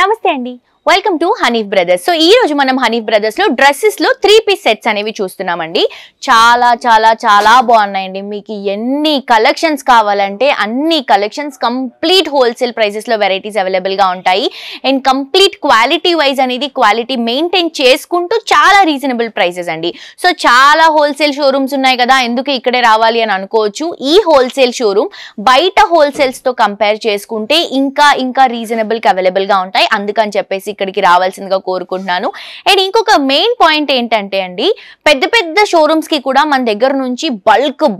నమస్తే అండి welcome to Hanif brothers. So ఈ రోజు మనం హనీఫ్ బ్రదర్స్ లో డ్రెస్సెస్ లో 3-piece సెట్స్ అనేవి చూస్తున్నామండి. చాలా చాలా చాలా బాగున్నాయండి. మీకు ఎన్ని కలెక్షన్స్ కావాలంటే అన్ని కలెక్షన్స్ కంప్లీట్ హోల్సేల్ ప్రైసెస్ లో వెరైటీస్ అవైలబుల్ గా ఉంటాయి. అండ్ కంప్లీట్ క్వాలిటీ వైజ్ అనేది క్వాలిటీ మెయింటైన్ చేసుకుంటూ చాలా రీజనబుల్ ప్రైసెస్ అండి. సో చాలా హోల్సేల్ షోరూమ్స్ ఉన్నాయి కదా, ఎందుకు ఇక్కడే రావాలి అని అనుకోవచ్చు. ఈ హోల్సేల్ షోరూమ్ బయట హోల్సేల్స్ తో కంపేర్ చేసుకుంటే ఇంకా ఇంకా రీజనబుల్ కి అవైలబుల్ గా ఉంటాయి. అందుకని చెప్పేసి ఇక్కడికి రావాల్సిందిగా కోరుకుంటున్నాను. అండ్ ఇంకొక మెయిన్ పాయింట్ ఏంటంటే అండి, పెద్ద పెద్ద షోరూమ్స్ కి కూడా మన దగ్గర నుంచి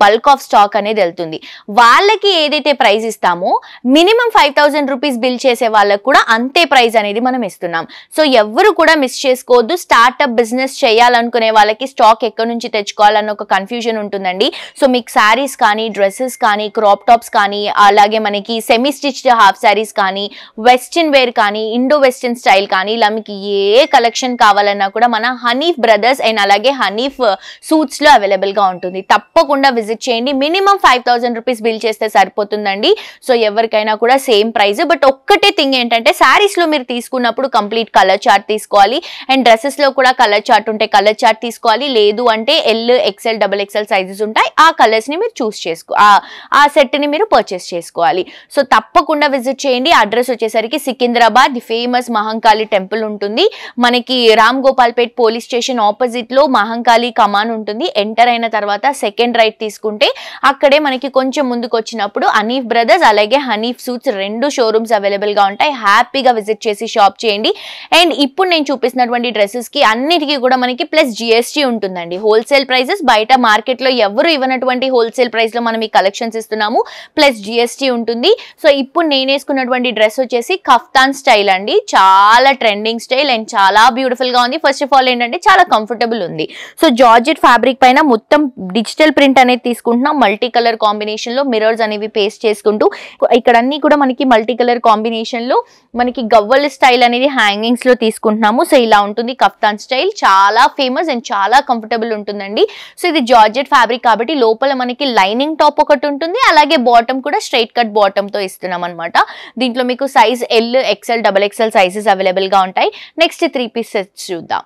బల్క్ ఆఫ్ స్టాక్ అనేది వెళ్తుంది. వాళ్ళకి ఏదైతే ప్రైస్ ఇస్తామో మినిమం 5,000 రూపీస్ బిల్ చేసే వాళ్ళకి కూడా అంతే ప్రైస్ అనేది మనం ఇస్తున్నాం. సో ఎవరు కూడా మిస్ చేసుకోవద్దు. స్టార్ట్అప్ బిజినెస్ చేయాలనుకునే వాళ్ళకి స్టాక్ ఎక్కడి నుంచి తెచ్చుకోవాలన్న ఒక కన్ఫ్యూజన్ ఉంటుందండి. సో మీకు శారీస్ కానీ, డ్రెస్సెస్ కానీ, క్రాప్ టాప్స్ కానీ, అలాగే మనకి సెమీ స్టిచ్డ్ హాఫ్ శారీస్ కానీ, వెస్టర్న్ వేర్ కానీ, ఇండో వెస్టర్న్ స్టైల్ కానీ, ఇలా మీకు ఏ కలెక్షన్ కావాలన్నా కూడా మన హనీఫ్ బ్రదర్స్ అండ్ అలాగే హనీఫ్ సూట్స్ లో అవైలబుల్ గా ఉంటుంది. తప్పకుండా విజిట్ చేయండి. మినిమం 5,000 రూపీస్ బిల్ చేస్తే సరిపోతుందండి. సో ఎవరికైనా కూడా సేమ్ ప్రైస్. బట్ ఒక్కటే థింగ్ ఏంటంటే, శారీస్ లో మీరు తీసుకున్నప్పుడు కంప్లీట్ కలర్ చార్ట్ తీసుకోవాలి. అండ్ డ్రెస్సెస్ లో కూడా కలర్ చార్ట్ ఉంటే కలర్ చార్ట్ తీసుకోవాలి. లేదు అంటే ఎల్, ఎక్సెల్, XXL సైజెస్ ఉంటాయి. ఆ కలర్స్ ని మీరు చూస్ చేసుకో, ఆ సెట్ ని మీరు పర్చేస్ చేసుకోవాలి. సో తప్పకుండా విజిట్ చేయండి. అడ్రస్ వచ్చేసరికి సికింద్రాబాద్ ఫేమస్ మహంకాళి టెంపుల్ ఉంటుంది. మనకి రామ్ గోపాల్ పేట్ పోలీస్ స్టేషన్ ఆపోజిట్ లో మహంకాళి కమాన్ ఉంటుంది. ఎంటర్ అయిన తర్వాత సెకండ్ రైట్ తీసుకుంటే అక్కడే మనకి కొంచెం ముందుకు వచ్చినప్పుడు హనీఫ్ బ్రదర్స్ అలాగే హనీఫ్ సూట్స్ రెండు షోరూమ్స్ అవైలబుల్ గా ఉంటాయి. హ్యాపీగా విజిట్ చేసి షాప్ చేయండి. అండ్ ఇప్పుడు నేను చూపిస్తున్నటువంటి డ్రెస్సెస్ కి అన్నిటికీ కూడా మనకి ప్లస్ GST ఉంటుందండి. హోల్సేల్ ప్రైసెస్ బయట మార్కెట్ లో ఎవరు ఇవ్వనటువంటి హోల్సేల్ ప్రైస్ లో మనం ఈ కలెక్షన్స్ ఇస్తున్నాము. ప్లస్ GST ఉంటుంది. సో ఇప్పుడు నేను వేసుకున్నటువంటి డ్రెస్ వచ్చేసి కఫ్తాన్ స్టైల్ అండి. చాలా ట్రెండింగ్ స్టైల్ అండ్ చాలా బ్యూటిఫుల్ గా ఉంది. ఫస్ట్ ఆఫ్ ఆల్ ఏంటంటే చాలా కంఫర్టబుల్ ఉంది. సో జార్జెట్ ఫ్యాబ్రిక్ పైన మొత్తం డిజిటల్ ప్రింట్ అనేది తీసుకుంటున్నాం. మల్టీ కలర్ కాంబినేషన్ లో మిర్రర్స్ అనేవి పేస్ట్ చేసుకుంటూ ఇక్కడ అన్ని కూడా మనకి మల్టీ కలర్ కాంబినేషన్ లో మనకి గవ్వల్ స్టైల్ అనేది హ్యాంగింగ్స్ లో తీసుకుంటున్నాము. సో ఇలా ఉంటుంది కఫ్తాన్ స్టైల్. చాలా ఫేమస్ అండ్ చాలా కంఫర్టబుల్ ఉంటుందండి. సో ఇది జార్జెట్ ఫ్యాబ్రిక్ కాబట్టి లోపల మనకి లైనింగ్ టాప్ ఒకటి ఉంటుంది. అలాగే బాటమ్ కూడా స్ట్రైట్ కట్ బాటమ్ తో ఇస్తున్నాం అనమాట. దీంట్లో మీకు size L, XL, XXL sizes available గా ఉంటాయి. నెక్స్ట్ 3-piece సెట్స్ చూద్దాం.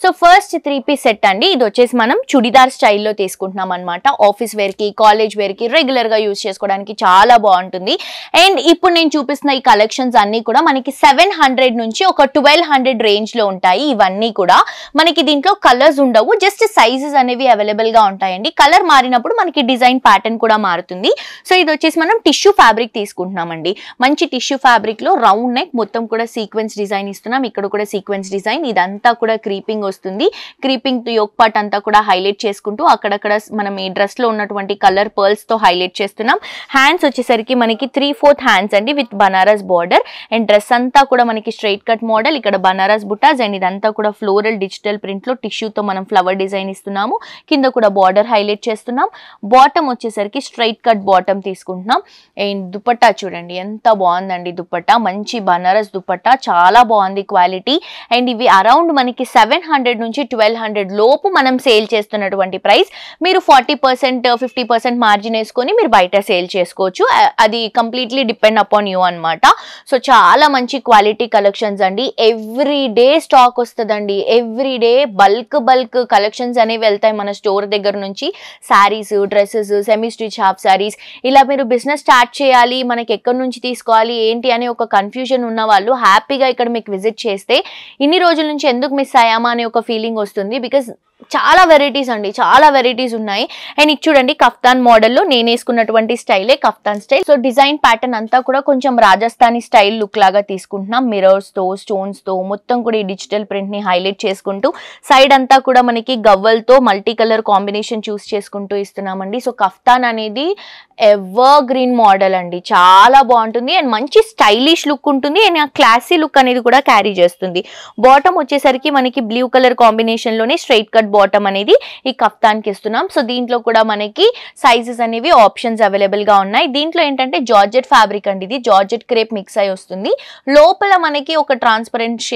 సో ఫస్ట్ 3-piece సెట్ అండి. ఇది వచ్చేసి మనం చుడిదార్ స్టైల్లో తీసుకుంటున్నాం అనమాట. ఆఫీస్ వేర్ కి, కాలేజ్ వేర్ కి రెగ్యులర్ గా యూజ్ చేసుకోవడానికి చాలా బాగుంటుంది. అండ్ ఇప్పుడు నేను చూపిస్తున్న ఈ కలెక్షన్స్ అన్ని కూడా మనకి 700 నుంచి ఒక 1200 రేంజ్ లో ఉంటాయి. ఇవన్నీ కూడా మనకి దీంట్లో కలర్స్ ఉండవు, జస్ట్ సైజెస్ అనేవి అవైలబుల్ గా ఉంటాయండి. కలర్ మారినప్పుడు మనకి డిజైన్ ప్యాటర్న్ కూడా మారుతుంది. సో ఇది వచ్చేసి మనం టిష్యూ ఫ్యాబ్రిక్ తీసుకుంటున్నామండి. మంచి టిష్యూ ఫ్యాబ్రిక్ లో రౌండ్ నెక్ మొత్తం కూడా సీక్వెన్స్ డిజైన్ ఇస్తున్నాం. ఇక్కడ కూడా సీక్వెన్స్ డిజైన్, ఇదంతా కూడా క్రీపింగ్ వస్తుంది. క్రీపింగ్ యోక్ పార్ట్ అంతా కూడా హైలైట్ చేసుకుంటూ అక్కడక్కడ మనం ఈ డ్రెస్ లో ఉన్నటువంటి కలర్ పర్ల్స్ తో హైలైట్ చేస్తున్నాం. హ్యాండ్స్ వచ్చేసరికి మనకి 3/4 హ్యాండ్స్ అండి with Banaras border. And dress అంతా కూడా మనకి స్ట్రైట్ కట్ మోడల్, ఇక్కడ బనారస్ బుటాస్. అండ్ ఇదంతా కూడా ఫ్లోరల్ డిజిటల్ ప్రింట్ లో టిష్యూతో మనం ఫ్లవర్ డిజైన్ ఇస్తున్నాము. కింద కూడా బార్డర్ హైలైట్ చేస్తున్నాం. బాటమ్ వచ్చేసరికి స్ట్రైట్ కట్ బాటమ్ తీసుకుంటున్నాం. అండ్ దుపట్టా చూడండి ఎంత బాగుందండి. దుపట్టా మంచి బనారస్ దుపట్టా, చాలా బాగుంది క్వాలిటీ. అండ్ ఇవి అరౌండ్ మనకి 700 నుంచి 1200 లోపు మనం సేల్ చేస్తున్నటువంటి ప్రైస్ మీరు 40% 50% మార్జిన్ వేసుకొని మీరు బయట సేల్ చేసుకోవచ్చు. అది కంప్లీట్లీ డిపెండ్ అపాన్ యూ అనమాట. సో చాలా మంచి క్వాలిటీ కలెక్షన్స్ అండి. ఎవ్రీ డే స్టాక్ వస్తుందండి. ఎవ్రీ డే బల్క్ కలెక్షన్స్ అనేవి వెళ్తాయి మన స్టోర్ దగ్గర నుంచి. Saris, dresses, semi stitch, half saris, ఇలా మీరు బిజినెస్ స్టార్ట్ చేయాలి, మనకి ఎక్కడి నుంచి తీసుకోవాలి ఏంటి అనే ఒక కన్ఫ్యూజన్ ఉన్న వాళ్ళు హ్యాపీగా ఇక్కడ మీకు విజిట్ చేస్తే ఇన్ని రోజుల నుంచి ఎందుకు మిస్ అయ్యామా అనే ఒక ఫీలింగ్ వస్తుంది. బికాజ్ చాలా వెరైటీస్ అండి, చాలా వెరైటీస్ ఉన్నాయి. అండ్ ఇది చూడండి కఫ్తాన్ మోడల్లో నేను వేసుకున్నటువంటి స్టైలే kaftan style. So design pattern అంతా కూడా కొంచెం రాజస్థానీ స్టైల్ లుక్ లాగా తీసుకుంటున్నాం. మిరర్స్తో, స్టోన్స్తో మొత్తం కూడా ఈ డిజిటల్ ప్రింట్ని హైలైట్ చేసుకుంటూ సైడ్ అంతా కూడా మనకి గవ్వలతో మల్టీ కలర్ కాంబినేషన్ చూస్ చేసుకుంటూ ఇస్తున్నామండి. సో కఫ్తాన్ అనేది ఎవర్ గ్రీన్ మోడల్ అండి, చాలా బాగుంటుంది అండ్ మంచి స్టైలిష్ లుక్ ఉంటుంది అండ్ ఆ క్లాసీ లుక్ అనేది కూడా క్యారీ చేస్తుంది. బాటమ్ వచ్చేసరికి మనకి బ్లూ కలర్ కాంబినేషన్లోనే స్ట్రైట్ కట్ బాటమ్ అనేది ఈ కఫ్తాన్కి ఇస్తున్నాం. సో దీంట్లో కూడా మనకి సైజెస్ అనేవి ఆప్షన్స్ అవైలబుల్గా ఉన్నాయి. దీంట్లో ఏంటంటే జార్జెట్ ఫ్యాబ్రిక్ అండి, ఇది జార్జెట్ క్రేప్ మిక్స్ అయి వస్తుంది. లోపల మనకి ఒక ట్రాన్స్పరెంట్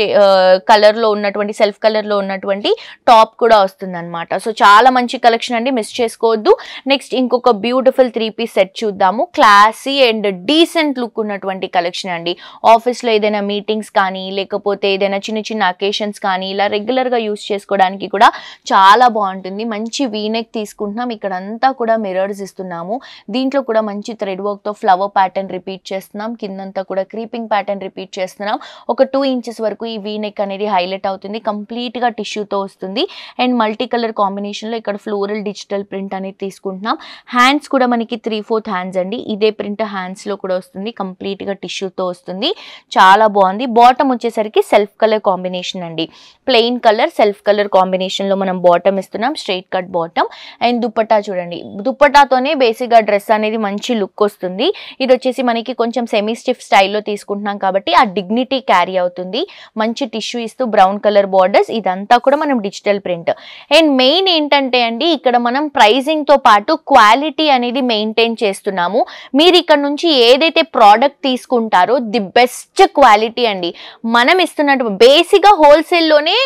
కలర్లో ఉన్నటువంటి సెల్ఫ్ కలర్లో ఉన్నటువంటి టాప్ కూడా వస్తుంది అనమాట. సో చాలా మంచి కలెక్షన్ అండి, మిస్ చేసుకోవద్దు. నెక్స్ట్ ఇంకొక బ్యూటిఫుల్ 3-piece సెట్ చూద్దాము. క్లాసీ అండ్ డీసెంట్ లుక్ ఉన్నటువంటి కలెక్షన్ అండి. ఆఫీస్లో ఏదైనా మీటింగ్స్ కానీ లేకపోతే ఏదైనా చిన్న చిన్న అకేషన్స్ కానీ ఇలా రెగ్యులర్గా యూస్ చేసుకోవడానికి కూడా చాలా బాగుంటుంది. మంచి వీనెక్ తీసుకుంటున్నాం, ఇక్కడ అంతా కూడా మిరర్స్ ఇస్తున్నాము. దీంట్లో కూడా మంచి థ్రెడ్ వర్క్తో ఫ్లవర్ ప్యాటర్న్ రిపీట్ చేస్తున్నాం, కిందంతా కూడా క్రీపింగ్ ప్యాటర్న్ రిపీట్ చేస్తున్నాం. ఒక 2 inches వరకు ఈ వీనెక్ అనేది హైలైట్ అవుతుంది. కంప్లీట్గా టిష్యూతో వస్తుంది అండ్ మల్టీ కలర్ కాంబినేషన్లో ఇక్కడ ఫ్లోరల్ డిజిటల్ ప్రింట్ అనేది తీసుకుంటున్నాం. హ్యాండ్స్ కూడా మనకి 3/4 హ్యాండ్స్ అండి, ఇదే ప్రింట్ హ్యాండ్స్లో కూడా వస్తుంది, కంప్లీట్గా టిష్యూతో వస్తుంది, చాలా బాగుంది. బాటమ్ వచ్చేసరికి సెల్ఫ్ కలర్ కాంబినేషన్ అండి, ప్లెయిన్ కలర్ సెల్ఫ్ కలర్ కాంబినేషన్లో మనం బాటమ్ ఇస్తున్నాం, straight cut bottom. And dupatta చూడండి, దుపట్టాతోనే బేసిక్గా డ్రెస్ అనేది మంచి లుక్ వస్తుంది. ఇది వచ్చేసి మనకి కొంచెం సెమీ స్టిఫ్ స్టైల్లో తీసుకుంటున్నాం కాబట్టి ఆ డిగ్నిటీ క్యారీ అవుతుంది. మంచి టిష్యూ ఇస్తూ బ్రౌన్ కలర్ బార్డర్స్, ఇదంతా కూడా మనం డిజిటల్ ప్రింట్. అండ్ మెయిన్ ఏంటంటే అండి ఇక్కడ మనం ప్రైజింగ్తో పాటు క్వాలిటీ అనేది మెయింటైన్ చేస్తున్నాము. మీరు ఇక్కడ నుంచి ఏదైతే ప్రోడక్ట్ తీసుకుంటారో ది బెస్ట్ క్వాలిటీ అండి. మనం ఇస్తున్నట్టు బేసిక్గా హోల్సేల్లోనే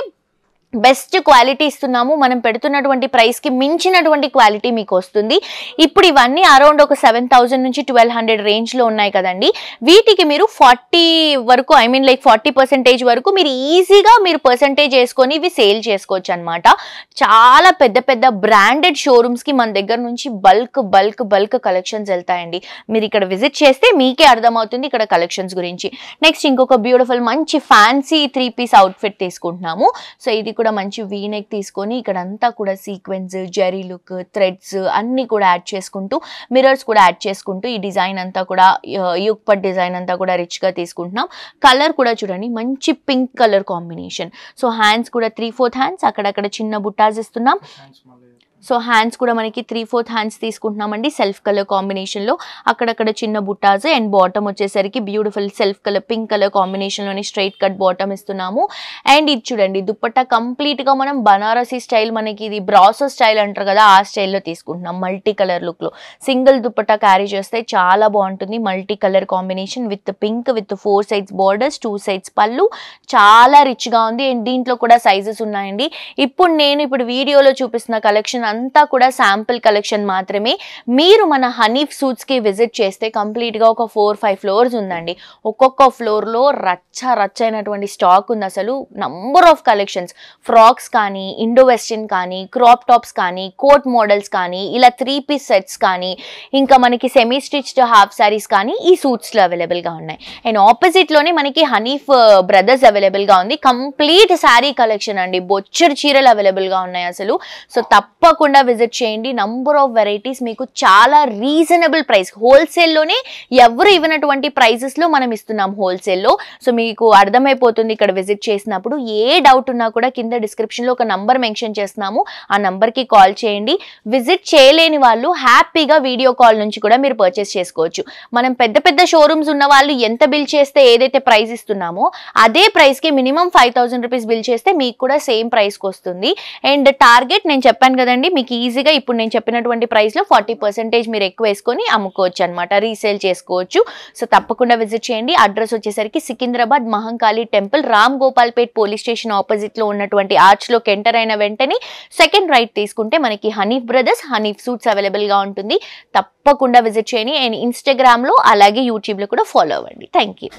బెస్ట్ క్వాలిటీ ఇస్తున్నాము. మనం పెడుతున్నటువంటి ప్రైస్కి మించినటువంటి క్వాలిటీ మీకు వస్తుంది. ఇప్పుడు ఇవన్నీ అరౌండ్ ఒక 7,000 నుంచి 1,200 రేంజ్లో ఉన్నాయి కదండి. వీటికి మీరు 40 వరకు లైక్ 40% వరకు మీరు ఈజీగా మీరు పర్సంటేజ్ వేసుకొని ఇవి సేల్ చేసుకోవచ్చు అనమాట. చాలా పెద్ద పెద్ద బ్రాండెడ్ షోరూమ్స్కి మన దగ్గర నుంచి బల్క్ కలెక్షన్స్ వెళ్తాయండి. మీరు ఇక్కడ విజిట్ చేస్తే మీకే అర్థమవుతుంది ఇక్కడ కలెక్షన్స్ గురించి. నెక్స్ట్ ఇంకొక బ్యూటిఫుల్ మంచి ఫ్యాన్సీ 3-piece అవుట్ఫిట్ తీసుకుంటున్నాము. సో ఇది కూడా మంచి వీనెక్ తీసుకొని ఇక్కడ అంతా కూడా సీక్వెన్స్, జెరీ లుక్, థ్రెడ్స్ అన్ని కూడా యాడ్ చేసుకుంటూ మిరర్స్ కూడా యాడ్ చేసుకుంటూ ఈ డిజైన్ అంతా కూడా యూక్ పట్ డిజైన్ అంతా కూడా రిచ్ గా తీసుకుంటున్నాం. కలర్ కూడా చూడండి మంచి pink colour combination. So hands కూడా 3/4 హ్యాండ్స్, అక్కడక్కడ చిన్న బుట్టాస్ ఇస్తున్నాం. సో హ్యాండ్స్ కూడా మనకి 3/4 హ్యాండ్స్ తీసుకుంటున్నామండి సెల్ఫ్ కలర్ కాంబినేషన్లో, అక్కడక్కడ చిన్న బుట్టాస్. అండ్ బాటమ్ వచ్చేసరికి beautiful self colour pink colour కాంబినేషన్లోని స్ట్రైట్ కట్ బాటమ్ ఇస్తున్నాము. అండ్ ఇది చూడండి దుపట్టా కంప్లీట్గా మనం బనారసీ స్టైల్, మనకి ఇది బ్రాసో స్టైల్ అంటారు కదా ఆ స్టైల్లో తీసుకుంటున్నాం. మల్టీ కలర్ లుక్లో సింగిల్ దుపట్టా క్యారీ చేస్తే చాలా బాగుంటుంది. Multi colour combination with pink, with 4 sides borders, 2 sides పళ్ళు, చాలా రిచ్గా ఉంది. అండ్ దీంట్లో కూడా సైజెస్ ఉన్నాయండి. ఇప్పుడు వీడియోలో చూపిస్తున్న కలెక్షన్ అంతా కూడా శాంపుల్ కలెక్షన్ మాత్రమే. మీరు మన హనీఫ్ సూట్స్కి విజిట్ చేస్తే కంప్లీట్గా ఒక 4-5 ఫ్లోర్స్ ఉందండి. ఒక్కొక్క ఫ్లోర్లో రచ్చ అయినటువంటి స్టాక్ ఉంది. అసలు నంబర్ ఆఫ్ కలెక్షన్స్, ఫ్రాక్స్ కానీ, ఇండో వెస్టర్న్ కానీ, క్రాప్ టాప్స్ కానీ, కోట్ మోడల్స్ కానీ, ఇలా 3-piece సెట్స్ కానీ, ఇంకా మనకి సెమీ స్టిచ్డ్ హాఫ్ శారీస్ కానీ ఈ సూట్స్లో అవైలబుల్గా ఉన్నాయి. అండ్ ఆపోజిట్లోనే మనకి హనీఫ్ బ్రదర్స్ అవైలబుల్గా ఉంది. కంప్లీట్ శారీ కలెక్షన్ అండి, బొచ్చర్ చీరలు అవైలబుల్గా ఉన్నాయి అసలు. సో తప్పకుండా విజిట్ చేయండి. నంబర్ ఆఫ్ వెరైటీస్ మీకు చాలా రీజనబుల్ ప్రైస్, హోల్సేల్లోనే ఎవరు ఇవ్వనటువంటి ప్రైజెస్లో మనం ఇస్తున్నాం హోల్సేల్లో. సో మీకు అర్థమైపోతుంది ఇక్కడ విజిట్ చేసినప్పుడు. ఏ డౌట్ ఉన్నా కూడా కింద డిస్క్రిప్షన్లో ఒక నంబర్ మెన్షన్ చేస్తున్నాము, ఆ నంబర్కి కాల్ చేయండి. విజిట్ చేయలేని వాళ్ళు హ్యాపీగా వీడియో కాల్ నుంచి కూడా మీరు పర్చేస్ చేసుకోవచ్చు. మనం పెద్ద షోరూమ్స్ ఉన్న వాళ్ళు ఎంత బిల్ చేస్తే ఏదైతే ప్రైస్ ఇస్తున్నామో అదే ప్రైస్కి మినిమం 5,000 రూపీస్ బిల్ చేస్తే మీకు కూడా సేమ్ ప్రైస్కి వస్తుంది. అండ్ టార్గెట్ నేను చెప్పాను కదండి అండి. మీకు ఈజీగా ఇప్పుడు నేను చెప్పినటువంటి ప్రైస్లో 40% మీరు ఎక్కువ వేసుకొని అమ్ముకోవచ్చు అనమాట, రీసేల్ చేసుకోవచ్చు. సో తప్పకుండా విజిట్ చేయండి. అడ్రస్ వచ్చేసరికి Secunderabad Mahankali temple, Ram Gopalpet police station ఆపోజిట్లో ఉన్నటువంటి ఆర్చ్లోకి ఎంటర్ అయిన వెంటనే సెకండ్ రైట్ తీసుకుంటే మనకి హనీఫ్ బ్రదర్స్, హనీఫ్ సూట్స్ అవైలబుల్గా ఉంటుంది. తప్పకుండా విజిట్ చేయండి. అండ్ ఇన్స్టాగ్రామ్లో అలాగే యూట్యూబ్లో కూడా ఫాలో అవ్వండి. Thank you.